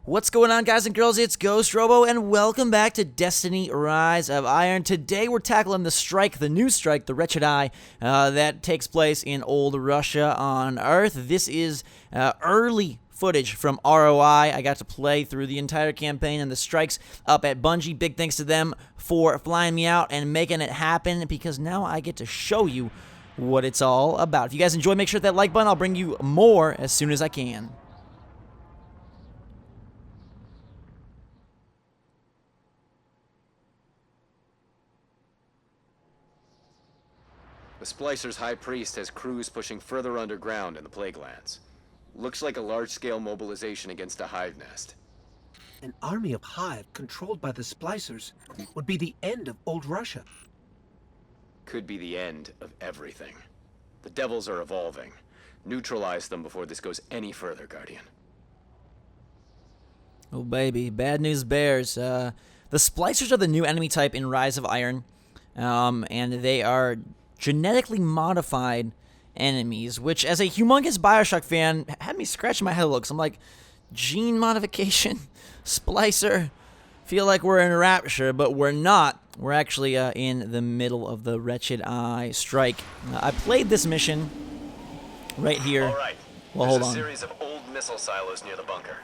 What's going on, guys and girls? It's Ghost Robo, and welcome back to Destiny Rise of Iron. Today we're tackling the strike, the new strike, the Wretched Eye, that takes place in Old Russia on Earth. This is early footage from ROI. I got to play through the entire campaign and the strikes up at Bungie. Big thanks to them for flying me out and making it happen, because now I get to show you what it's all about. If you guys enjoy, make sure to hit that like button. I'll bring you more as soon as I can. The Splicer's High Priest has crews pushing further underground in the Plaguelands. Looks like a large-scale mobilization against a hive nest. An army of hive controlled by the Splicers would be the end of Old Russia. Could be the end of everything. The Devils are evolving. Neutralize them before this goes any further, Guardian. Oh baby, bad news bears. The Splicers are the new enemy type in Rise of Iron, and they are genetically modified enemies, which as a humongous Bioshock fan had me scratching my head a little, 'cause I'm like, gene modification, Splicer, feel like we're in a rapture, but we're not. We're actually in the middle of the Wretched Eye strike. I played this mission right here. All right. Well, There's hold on. a series of old missile silos near the bunker.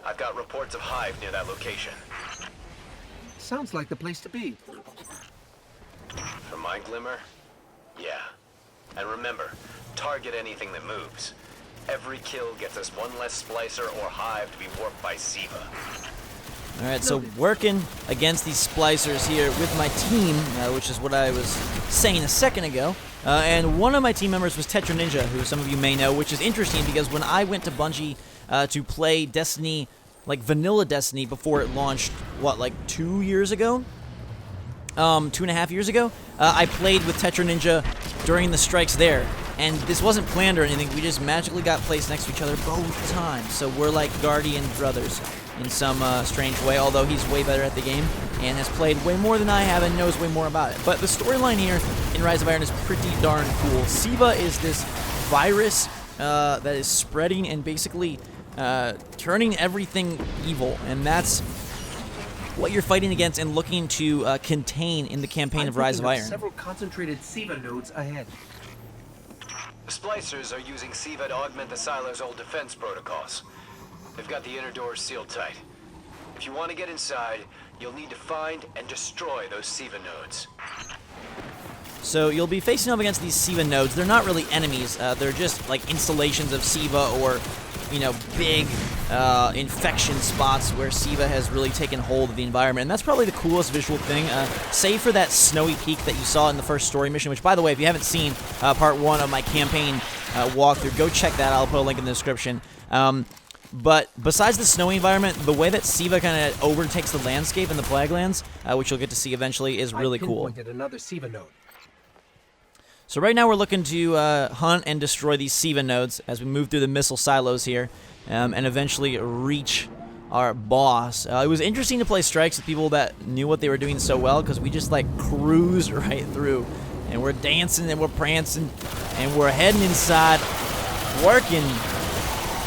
I've got reports of hive near that location. Sounds like the place to be. From my glimmer, yeah. And remember, target anything that moves. Every kill gets us one less Splicer or hive to be warped by Siva. Alright, so working against these Splicers here with my team, which is what I was saying a second ago, and one of my team members was Tetra Ninja, who some of you may know, which is interesting because when I went to Bungie to play Destiny, like vanilla Destiny before it launched, what, like 2 years ago? 2.5 years ago, I played with Tetra Ninja during the strikes there, and this wasn't planned or anything. We just magically got placed next to each other both times, so we're like guardian brothers in some strange way, although he's way better at the game and has played way more than I have and knows way more about it. But the storyline here in Rise of Iron is pretty darn cool. Siva is this virus that is spreading and basically turning everything evil, and that's what you're fighting against and looking to contain in the campaign of Rise of Iron. Several concentrated Siva nodes ahead. The Splicers are using Siva to augment the silo's old defense protocols. They've got the inner doors sealed tight. If you want to get inside, you'll need to find and destroy those Siva nodes. So you'll be facing up against these Siva nodes. They're not really enemies. They're just like installations of Siva, or, you know, big infection spots where Siva has really taken hold of the environment. And that's probably the coolest visual thing, save for that snowy peak that you saw in the first story mission, which, by the way, if you haven't seen part 1 of my campaign walkthrough, go check that out. I'll put a link in the description. But besides the snowy environment, the way that Siva kind of overtakes the landscape in the Plaguelands, which you'll get to see eventually, is really cool. I pinpointed another Siva node. So right now we're looking to hunt and destroy these Siva nodes as we move through the missile silos here, and eventually reach our boss. It was interesting to play strikes with people that knew what they were doing so well, because we just like cruised right through, and we're dancing and we're prancing and we're heading inside, working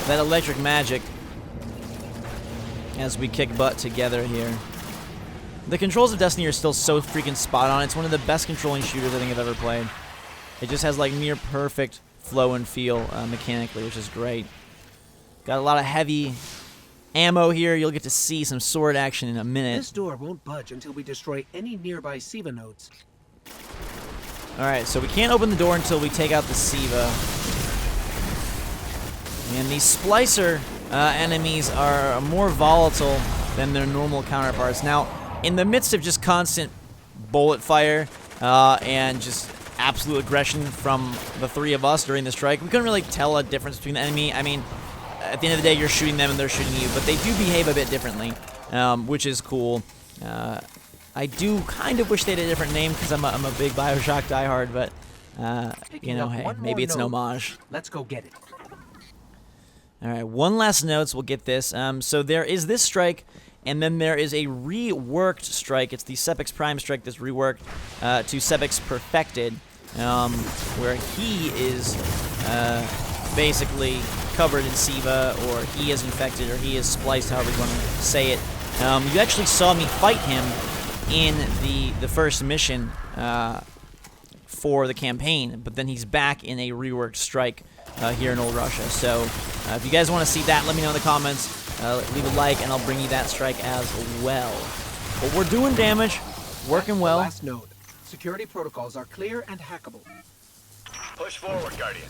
that electric magic as we kick butt together here. The controls of Destiny are still so freaking spot on. It's one of the best controlling shooters I think I've ever played. It just has like near perfect flow and feel mechanically, which is great. Got a lot of heavy ammo here. You'll get to see some sword action in a minute. This door won't budge until we destroy any nearby Siva nodes. Alright, so we can't open the door until we take out the Siva. And these Splicer enemies are more volatile than their normal counterparts. Now, in the midst of just constant bullet fire and just absolute aggression from the three of us during the strike, we couldn't really tell a difference between the enemy. I mean, at the end of the day, you're shooting them and they're shooting you, but they do behave a bit differently, which is cool. I do kind of wish they had a different name, because I'm a big Bioshock diehard, but, you know, hey, maybe it's an homage. Let's go get it. Alright, one last note, so we'll get this. So there is this strike, and then there is a reworked strike. It's the Sepix Prime strike that's reworked to Sepix Perfected, where he is basically covered in Siva, or he is infected, or he is spliced, however you want to say it. You actually saw me fight him in the first mission for the campaign, but then he's back in a reworked strike here in Old Russia. So if you guys want to see that, let me know in the comments. Leave a like, and I'll bring you that strike as well. But we're doing damage, working well. Last node. Security protocols are clear and hackable. Push forward, Guardian.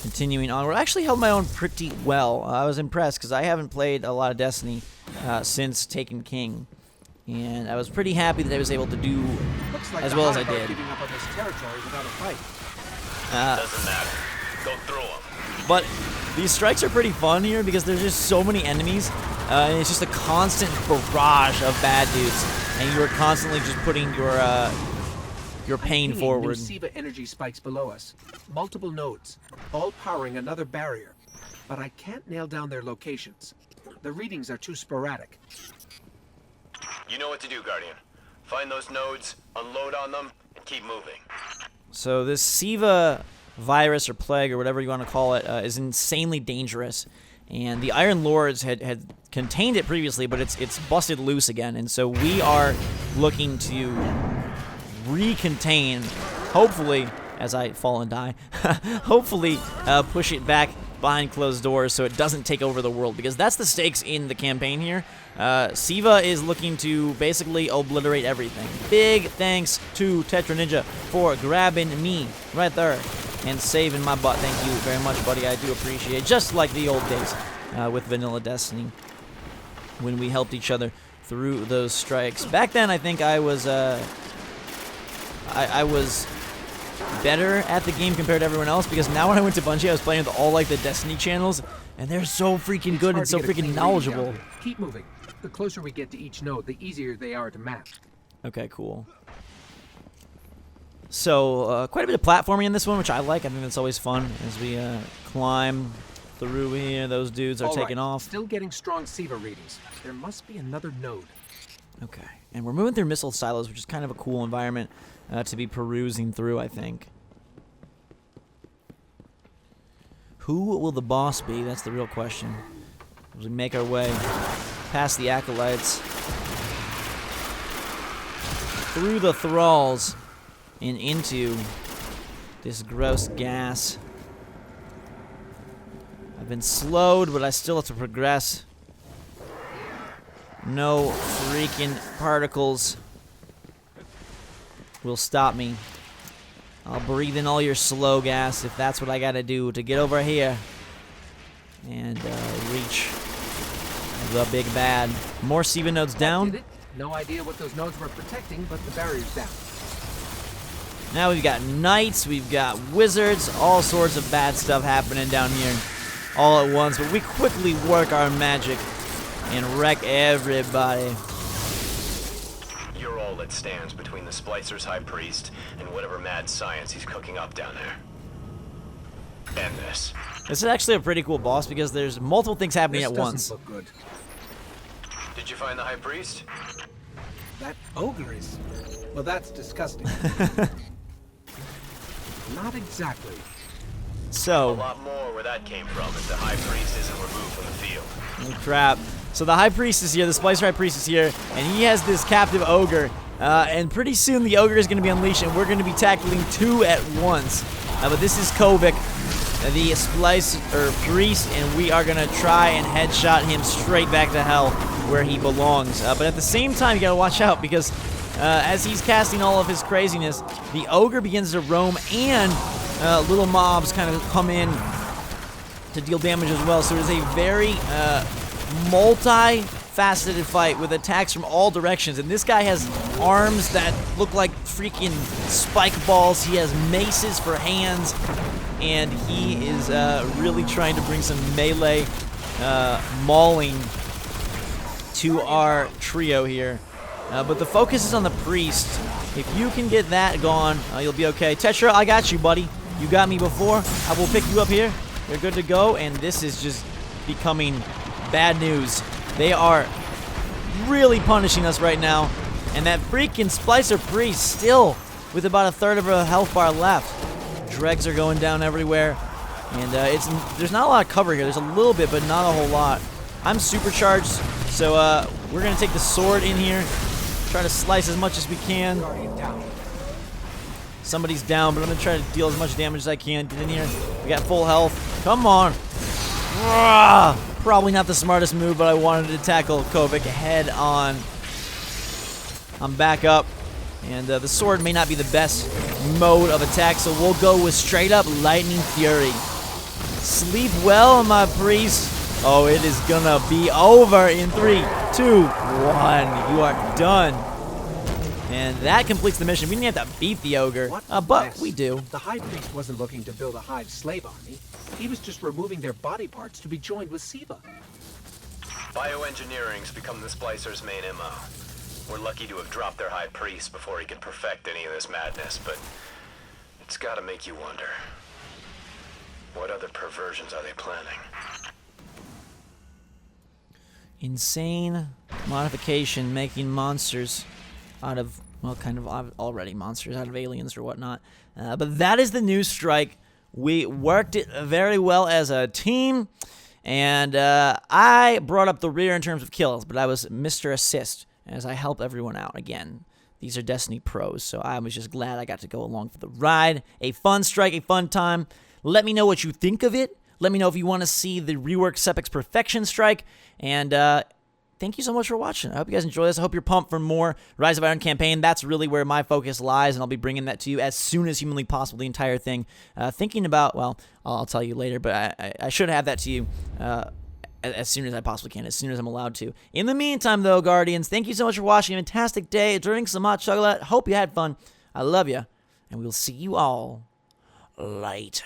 Continuing on, I actually held my own pretty well. I was impressed because I haven't played a lot of Destiny since Taken King, and I was pretty happy that I was able to do as well as I did. Giving up on this territory without a fight. Doesn't matter. Go through them. But these strikes are pretty fun here because there's just so many enemies, and it's just a constant barrage of bad dudes, and you are constantly just putting your pain forward. New Siva energy spikes below us. Multiple nodes, all powering another barrier. But I can't nail down their locations. The readings are too sporadic. You know what to do, Guardian. Find those nodes, unload on them, and keep moving. So this Siva virus or plague or whatever you want to call it is insanely dangerous. And the Iron Lords had contained it previously, but it's busted loose again. And so we are looking to recontain, hopefully, as I fall and die, hopefully push it back behind closed doors so it doesn't take over the world, because that's the stakes in the campaign here. Siva is looking to basically obliterate everything. Big thanks to Tetra Ninja for grabbing me right there and saving my butt. Thank you very much, buddy. I do appreciate it. Just like the old days with Vanilla Destiny, when we helped each other through those strikes. Back then, I think I was I was better at the game compared to everyone else, because now when I went to Bungie, I was playing with all like the Destiny channels, and they're so freaking good and so freaking knowledgeable. Keep moving. The closer we get to each node, the easier they are to map. Okay, cool. So quite a bit of platforming in this one, which I like. I think that's always fun as we climb through here. Those dudes are taking off. Still getting strong Siva readings. There must be another node. Okay, and we're moving through missile silos, which is kind of a cool environment to be perusing through, I think. Who will the boss be? That's the real question. As we make our way past the acolytes, through the thralls, and into this gross gas. I've been slowed, but I still have to progress. No freaking particles will stop me. I'll breathe in all your slow gas if that's what I gotta do to get over here and reach the big bad. More Siva nodes down. No idea what those nodes were protecting, but the barrier's down. Now we've got knights, we've got wizards, all sorts of bad stuff happening down here all at once, but we quickly work our magic and wreck everybody. You're all that stands between the Splicer's High Priest and whatever mad science he's cooking up down there. End this. This is actually a pretty cool boss because there's multiple things happening at once. Look good. Did you find the High Priest? That ogre is... well, that's disgusting. Not exactly. A So, lot more where that came from if the High Priest isn't removed from the field. oh crap. So the High Priest is here, the Splicer High Priest is here, and he has this captive ogre. And pretty soon the ogre is going to be unleashed, and we're going to be tackling two at once. But this is Kovic, the Splicer Priest, and we are going to try and headshot him straight back to hell where he belongs. But at the same time, you got to watch out, because as he's casting all of his craziness, the ogre begins to roam, and little mobs kind of come in to deal damage as well. So it is a very multi-faceted fight with attacks from all directions. And this guy has arms that look like freaking spike balls. He has maces for hands. And he is really trying to bring some melee mauling to our trio here. But the focus is on the priest. If you can get that gone, you'll be okay. Tetra, I got you, buddy. You got me before. I will pick you up here. You're good to go. And this is just becoming bad news. They are really punishing us right now. And that freaking Splicer Priest still with about a third of a health bar left. Dregs are going down everywhere. And there's not a lot of cover here. There's a little bit, but not a whole lot. I'm supercharged, so we're going to take the sword in here. Try to slice as much as we can. Somebody's down, but I'm going to try to deal as much damage as I can. Get in here. We got full health. Come on. Probably not the smartest move, but I wanted to tackle Kovic head on. I'm back up. And the sword may not be the best mode of attack, so we'll go with straight up Lightning Fury. Sleep well, my priest. Oh, it is gonna be over in 3, 2, 1. You are done. And that completes the mission. We didn't have to beat the ogre, but we do. The High Priest wasn't looking to build a hive slave army. He was just removing their body parts to be joined with Siva. Bioengineering's become the Splicer's main MO. We're lucky to have dropped their High Priest before he could perfect any of this madness, but it's gotta make you wonder. What other perversions are they planning? Insane modification, making monsters out of, well, kind of already monsters, out of aliens or whatnot. But that is the new strike. We worked it very well as a team, and I brought up the rear in terms of kills, but I was Mr. Assist, as I help everyone out. Again, these are Destiny pros, so I was just glad I got to go along for the ride. A fun strike, a fun time. Let me know what you think of it. Let me know if you want to see the reworked Sepix Perfection strike. And thank you so much for watching. I hope you guys enjoy this. I hope you're pumped for more Rise of Iron campaign. That's really where my focus lies, and I'll be bringing that to you as soon as humanly possible, the entire thing. Thinking about, well, I'll tell you later, but I should have that to you as soon as I possibly can, as soon as I'm allowed to. In the meantime, though, Guardians, thank you so much for watching. A fantastic day. Drink some hot chocolate. Hope you had fun. I love you, and we'll see you all later.